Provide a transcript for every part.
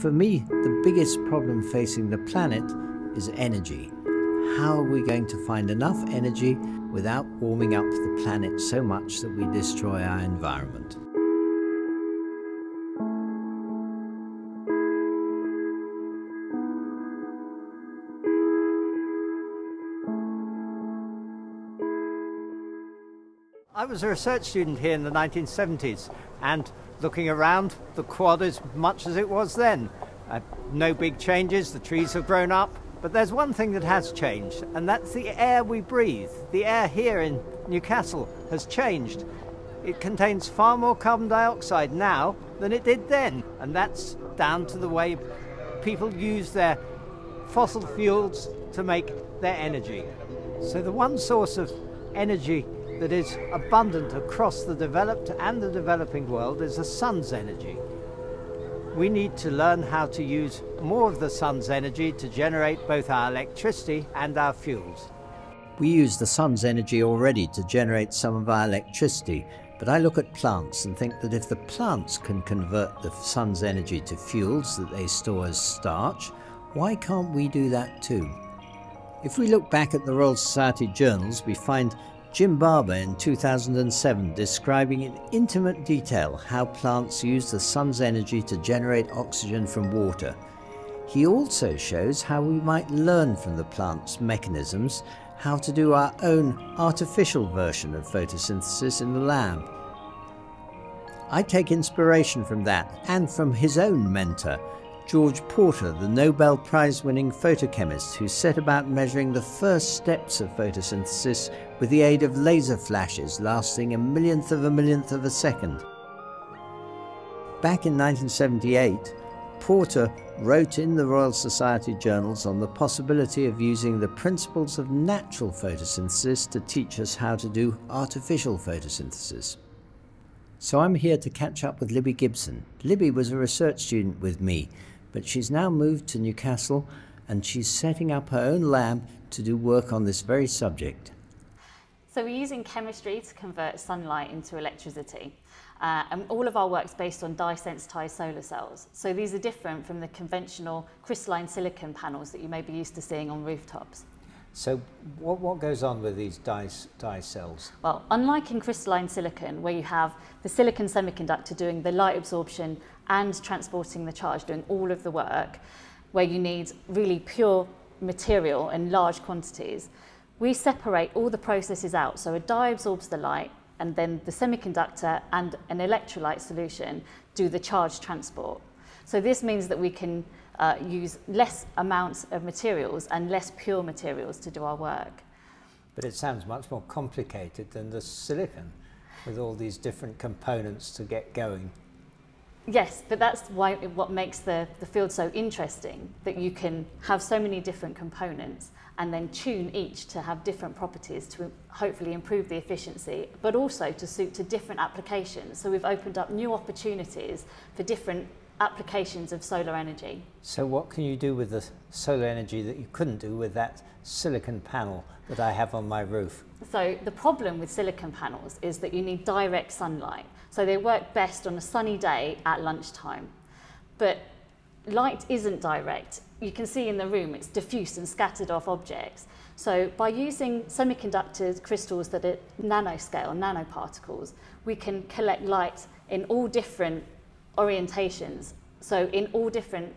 For me, the biggest problem facing the planet is energy. How are we going to find enough energy without warming up the planet so much that we destroy our environment? I was a research student here in the 1970s, and looking around, the quad is much as it was then. No big changes, the trees have grown up, but there's one thing that has changed, and that's the air we breathe. The air here in Newcastle has changed. It contains far more carbon dioxide now than it did then, and that's down to the way people use their fossil fuels to make their energy. So the one source of energy that is abundant across the developed and the developing world is the sun's energy. We need to learn how to use more of the sun's energy to generate both our electricity and our fuels. We use the sun's energy already to generate some of our electricity, but I look at plants and think that if the plants can convert the sun's energy to fuels that they store as starch, why can't we do that too? If we look back at the Royal Society journals, we find Jim Barber in 2007 describing in intimate detail how plants use the sun's energy to generate oxygen from water. He also shows how we might learn from the plant's mechanisms how to do our own artificial version of photosynthesis in the lab. I take inspiration from that and from his own mentor, George Porter, the Nobel Prize-winning photochemist who set about measuring the first steps of photosynthesis with the aid of laser flashes lasting a millionth of a second. Back in 1978, Porter wrote in the Royal Society journals on the possibility of using the principles of natural photosynthesis to teach us how to do artificial photosynthesis. So I'm here to catch up with Libby Gibson. Libby was a research student with me, but she's now moved to Newcastle and she's setting up her own lab to do work on this very subject. So we're using chemistry to convert sunlight into electricity. And all of our work's based on dye-sensitized solar cells. So these are different from the conventional crystalline silicon panels that you may be used to seeing on rooftops. So what goes on with these dye cells? Well, unlike in crystalline silicon, where you have the silicon semiconductor doing the light absorption and transporting the charge, doing all of the work, where you need really pure material in large quantities, we separate all the processes out. So a dye absorbs the light, and then the semiconductor and an electrolyte solution do the charge transport. So this means that we can use less amounts of materials and less pure materials to do our work. But it sounds much more complicated than the silicon, with all these different components to get going. Yes, but that's what makes the field so interesting, that you can have so many different components and then tune each to have different properties to hopefully improve the efficiency, but also to suit to different applications. So we've opened up new opportunities for different applications of solar energy. So what can you do with the solar energy that you couldn't do with that silicon panel that I have on my roof? So the problem with silicon panels is that you need direct sunlight. So they work best on a sunny day at lunchtime. But light isn't direct. You can see in the room it's diffuse and scattered off objects. So by using semiconductor crystals that are nanoscale, nanoparticles, we can collect light in all different orientations, so in all different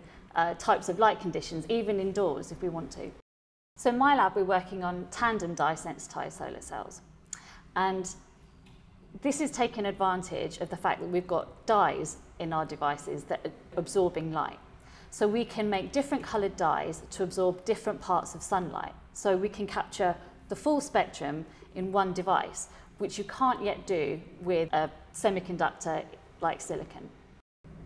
types of light conditions, even indoors if we want to. So in my lab we're working on tandem dye-sensitized solar cells, and this is taking advantage of the fact that we've got dyes in our devices that are absorbing light. So we can make different coloured dyes to absorb different parts of sunlight, so we can capture the full spectrum in one device, which you can't yet do with a semiconductor like silicon.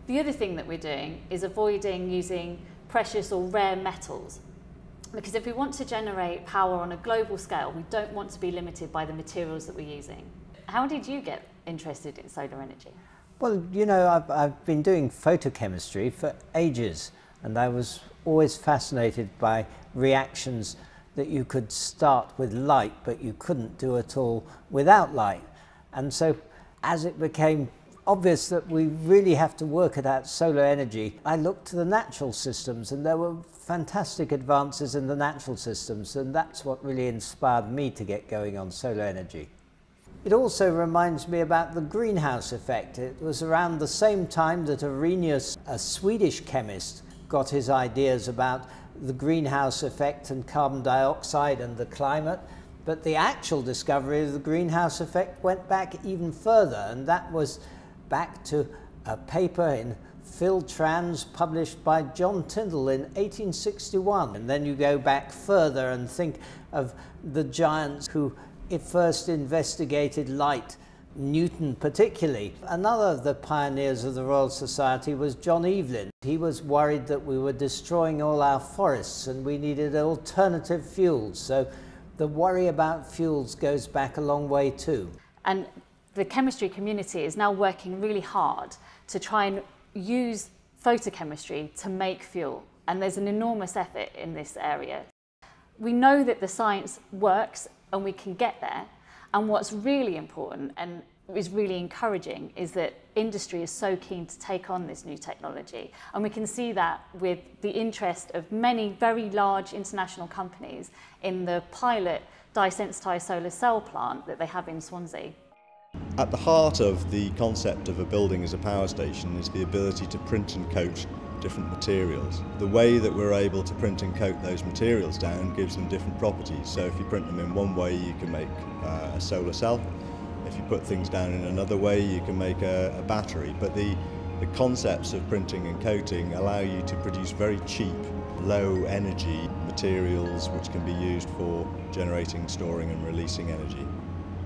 The other thing that we're doing is avoiding using precious or rare metals, because if we want to generate power on a global scale, we don't want to be limited by the materials that we're using. How did you get interested in solar energy? Well, you know, I've been doing photochemistry for ages, and I was always fascinated by reactions that you could start with light, but you couldn't do at all without light. And so as it became obvious that we really have to work at that solar energy, I looked to the natural systems, and there were fantastic advances in the natural systems, and that's what really inspired me to get going on solar energy. It also reminds me about the greenhouse effect. It was around the same time that Arrhenius, a Swedish chemist, got his ideas about the greenhouse effect and carbon dioxide and the climate. But the actual discovery of the greenhouse effect went back even further, and that was back to a paper in Phil Trans published by John Tyndall in 1861. And then you go back further and think of the giants who first investigated light, Newton particularly. Another of the pioneers of the Royal Society was John Evelyn. He was worried that we were destroying all our forests and we needed alternative fuels. So the worry about fuels goes back a long way too. And the chemistry community is now working really hard to try and use photochemistry to make fuel. And there's an enormous effort in this area. We know that the science works and we can get there. And what's really important and is really encouraging is that industry is so keen to take on this new technology. And we can see that with the interest of many very large international companies in the pilot dye-sensitized solar cell plant that they have in Swansea. At the heart of the concept of a building as a power station is the ability to print and coat different materials. The way that we're able to print and coat those materials down gives them different properties. So if you print them in one way, you can make a solar cell. If you put things down in another way, you can make a battery. But the concepts of printing and coating allow you to produce very cheap, low energy materials which can be used for generating, storing and releasing energy.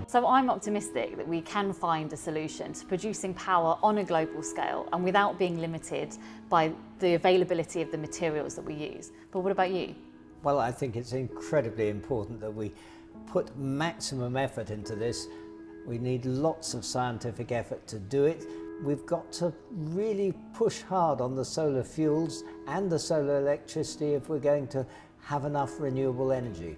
So I'm optimistic that we can find a solution to producing power on a global scale and without being limited by the availability of the materials that we use. But what about you? Well, I think it's incredibly important that we put maximum effort into this. We need lots of scientific effort to do it. We've got to really push hard on the solar fuels and the solar electricity if we're going to have enough renewable energy.